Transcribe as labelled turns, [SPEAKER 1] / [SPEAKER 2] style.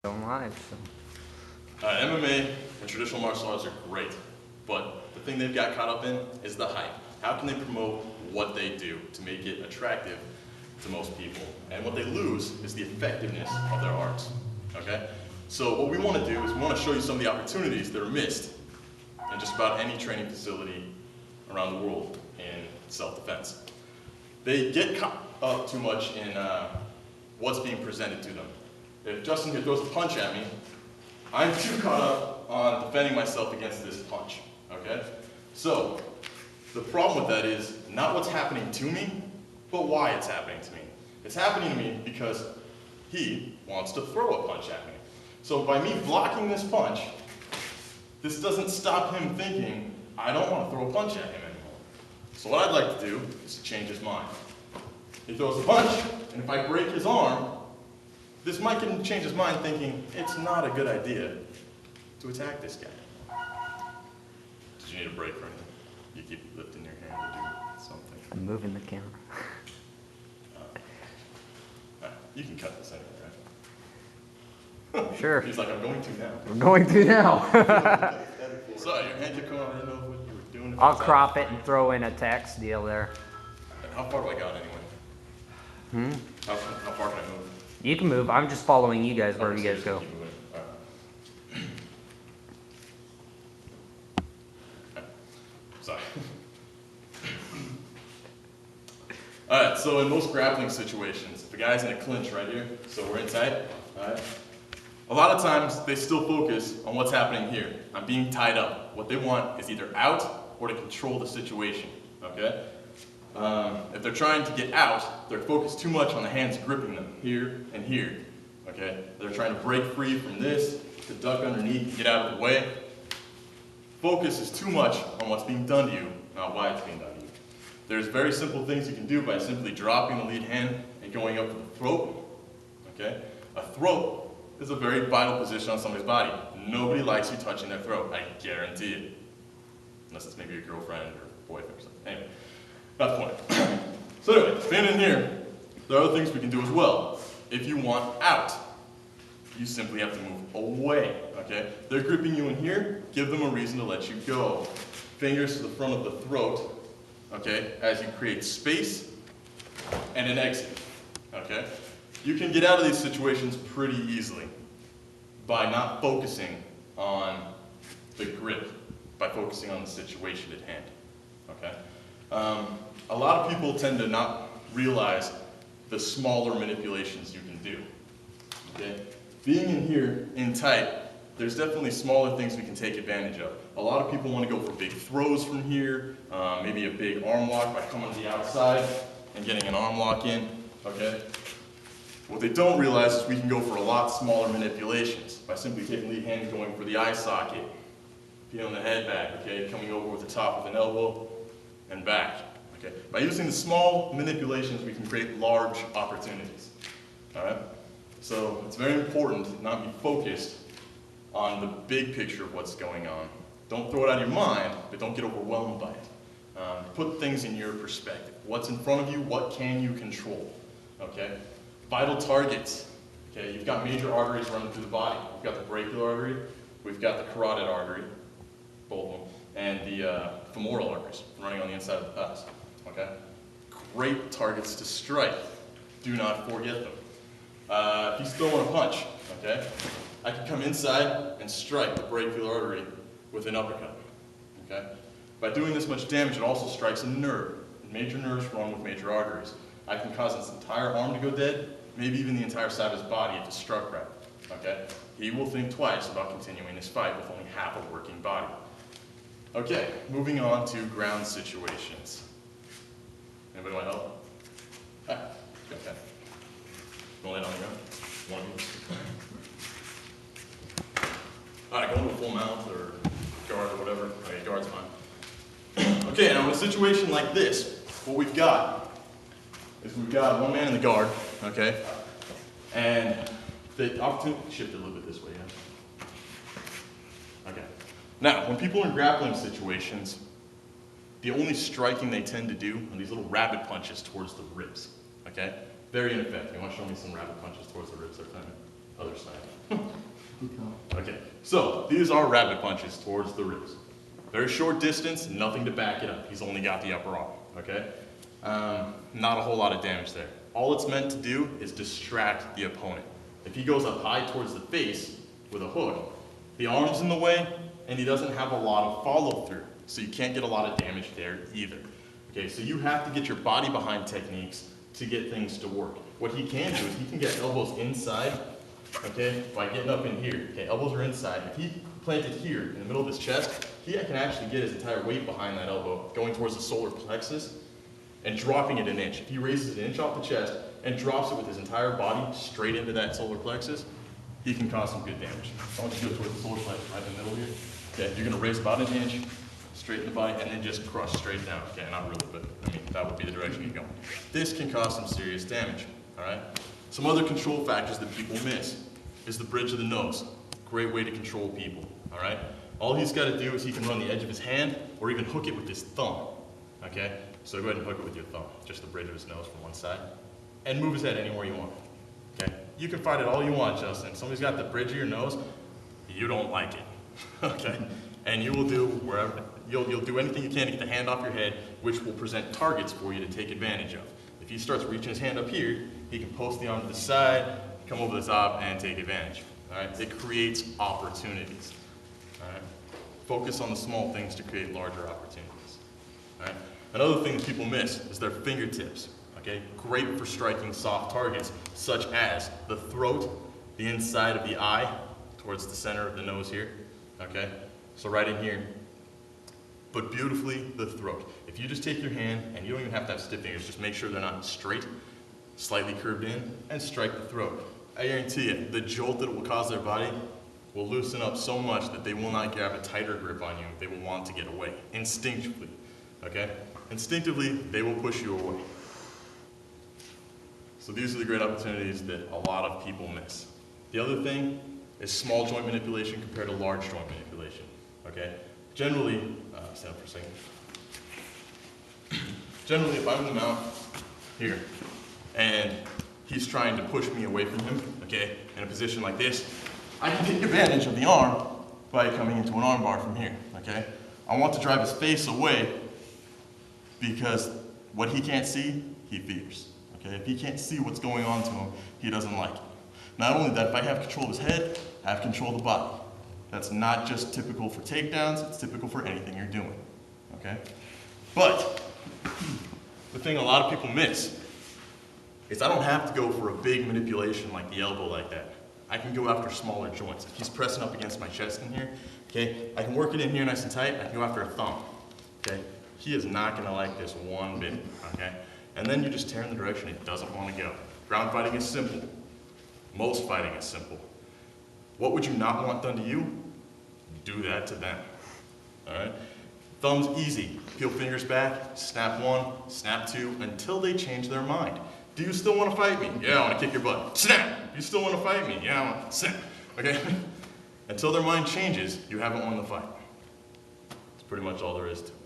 [SPEAKER 1] Going live, so.
[SPEAKER 2] MMA and traditional martial arts are great, but the thing they've got caught up in is the hype. How can they promote what they do to make it attractive to most people? And what they lose is the effectiveness of their arts, okay? So what we want to do is we want to show you some of the opportunities that are missed in just about any training facility around the world in self-defense. They get caught up too much in what's being presented to them. If Justin here throws a punch at me, I'm too caught up on defending myself against this punch, okay? So, the problem with that is not what's happening to me, but why it's happening to me. It's happening to me because he wants to throw a punch at me. So by me blocking this punch, this doesn't stop him thinking, I don't want to throw a punch at him anymore. So what I'd like to do is to change his mind. He throws a punch, and if I break his arm, this might get him to change his mind thinking, it's not a good idea to attack this guy. Did you need a break or anything? You keep lifting your hand to do something.
[SPEAKER 1] I'm moving the camera.
[SPEAKER 2] You can cut this anyway, right?
[SPEAKER 1] Sure.
[SPEAKER 2] He's like, I'm going to now.
[SPEAKER 1] We're going to now.
[SPEAKER 2] Sorry, your hand kept coming. I didn't know what you were doing.
[SPEAKER 1] I'll crop it and throw in a text deal there.
[SPEAKER 2] How far do I got anyway? How far can I move?
[SPEAKER 1] You can move. I'm just following you guys wherever you guys go.
[SPEAKER 2] Keep moving. Alright. Sorry. Alright, so in most grappling situations, if a guy's in a clinch right here, so we're in tight, alright? A lot of times they still focus on what's happening here. I'm being tied up. What they want is either out or to control the situation, okay? If they're trying to get out, they're focused too much on the hands gripping them here and here, okay? They're trying to break free from this, to duck underneath, get out of the way. Focus is too much on what's being done to you, not why it's being done to you. There's very simple things you can do by simply dropping the lead hand and going up to the throat, okay? A throat is a very vital position on somebody's body. Nobody likes you touching their throat, I guarantee it. Unless it's maybe your girlfriend or boyfriend or something. Anyway. Not the point. So anyway, staying in here, there are other things we can do as well. If you want out, you simply have to move away, okay? They're gripping you in here, give them a reason to let you go. Fingers to the front of the throat, okay, as you create space and an exit, okay? You can get out of these situations pretty easily by not focusing on the grip, by focusing on the situation at hand, okay? A lot of people tend to not realize the smaller manipulations you can do, okay? Being in here, in tight, there's definitely smaller things we can take advantage of. A lot of people want to go for big throws from here, maybe a big arm lock by coming to the outside and getting an arm lock in, okay? What they don't realize is we can go for a lot smaller manipulations by simply taking lead hand, going for the eye socket, peeling the head back, okay? Coming over with the top of an elbow, and back, okay? By using the small manipulations, we can create large opportunities, all right? So it's very important to not be focused on the big picture of what's going on. Don't throw it out of your mind, but don't get overwhelmed by it. Put things in your perspective. What's in front of you, what can you control, okay? Vital targets, okay? You've got major arteries running through the body. We've got the brachial artery, we've got the carotid artery, both of them, and the femoral arteries running on the inside of the thighs, okay? Great targets to strike. Do not forget them. If he's throwing a punch, okay, I can come inside and strike the brachial artery with an uppercut, okay? By doing this much damage, it also strikes a nerve. Major nerves run with major arteries. I can cause his entire arm to go dead, maybe even the entire side of his body if it's struck right, okay? He will think twice about continuing this fight with only half a working body. Okay, moving on to ground situations. Anybody want to help? Ah, okay. You want to lay on the ground? One of you. Alright, go into a full mount or guard or whatever. Okay, guard's fine. Okay, now in a situation like this, what we've got is we've got one man in the guard, okay? And the opportunity, shift it a little bit this way, yeah? Okay. Now, when people are in grappling situations, the only striking they tend to do are these little rabbit punches towards the ribs, okay? Very ineffective. You want to show me some rabbit punches towards the ribs there, other side. Okay, so these are rabbit punches towards the ribs. Very short distance, nothing to back it up. He's only got the upper arm, okay? Not a whole lot of damage there. All it's meant to do is distract the opponent. If he goes up high towards the face with a hook, the arm's in the way and he doesn't have a lot of follow through. So you can't get a lot of damage there either. Okay, so you have to get your body behind techniques to get things to work. What he can do is he can get elbows inside, okay, by getting up in here. Okay, elbows are inside. If he planted here in the middle of his chest, he can actually get his entire weight behind that elbow, going towards the solar plexus and dropping it an inch. If he raises an inch off the chest and drops it with his entire body straight into that solar plexus, he can cause some good damage. So I want you to go towards the solar plexus right in the middle here. Okay, you're gonna raise about an inch, straight in the body, and then just crush straight down. Okay, not really, but I mean, that would be the direction you're going. This can cause some serious damage, all right? Some other control factors that people miss is the bridge of the nose. Great way to control people, all right? All he's got to do is he can run the edge of his hand or even hook it with his thumb, okay? So go ahead and hook it with your thumb, just the bridge of his nose from one side, and move his head anywhere you want, okay? You can fight it all you want, Justin. If somebody's got the bridge of your nose, you don't like it, okay? And you will do wherever, you'll do anything you can to get the hand off your head, which will present targets for you to take advantage of. If he starts reaching his hand up here, he can post the arm to the side, come over the top, and take advantage. All right? It creates opportunities. All right? Focus on the small things to create larger opportunities. All right? Another thing that people miss is their fingertips. Okay? Great for striking soft targets, such as the throat, the inside of the eye, towards the center of the nose here. Okay? So right in here, but beautifully the throat. If you just take your hand, and you don't even have to have stiff fingers, just make sure they're not straight, slightly curved in, and strike the throat. I guarantee you, the jolt that it will cause their body will loosen up so much that they will not grab a tighter grip on you. They will want to get away, instinctively, okay? Instinctively, they will push you away. So these are the great opportunities that a lot of people miss. The other thing is small joint manipulation compared to large joint manipulation, okay? Generally, stand up for a second. Generally, if I'm in the mount here, and he's trying to push me away from him, okay, in a position like this, I can take advantage of the arm by coming into an arm bar from here, okay? I want to drive his face away because what he can't see, he fears, okay? If he can't see what's going on to him, he doesn't like it. Not only that, if I have control of his head, I have control of the body. That's not just typical for takedowns, it's typical for anything you're doing, okay? But the thing a lot of people miss is I don't have to go for a big manipulation like the elbow like that. I can go after smaller joints. If he's pressing up against my chest in here, okay, I can work it in here nice and tight, I can go after a thumb, okay? He is not gonna like this one bit, okay? And then you just tear in the direction it doesn't wanna go. Ground fighting is simple. Most fighting is simple. What would you not want done to you? Do that to them, all right? Thumbs easy. Peel fingers back, snap one, snap two, until they change their mind. Do you still want to fight me? Yeah, I want to kick your butt. Snap! You still want to fight me? Yeah, I want to snap. Okay? Until their mind changes, you haven't won the fight. That's pretty much all there is to it.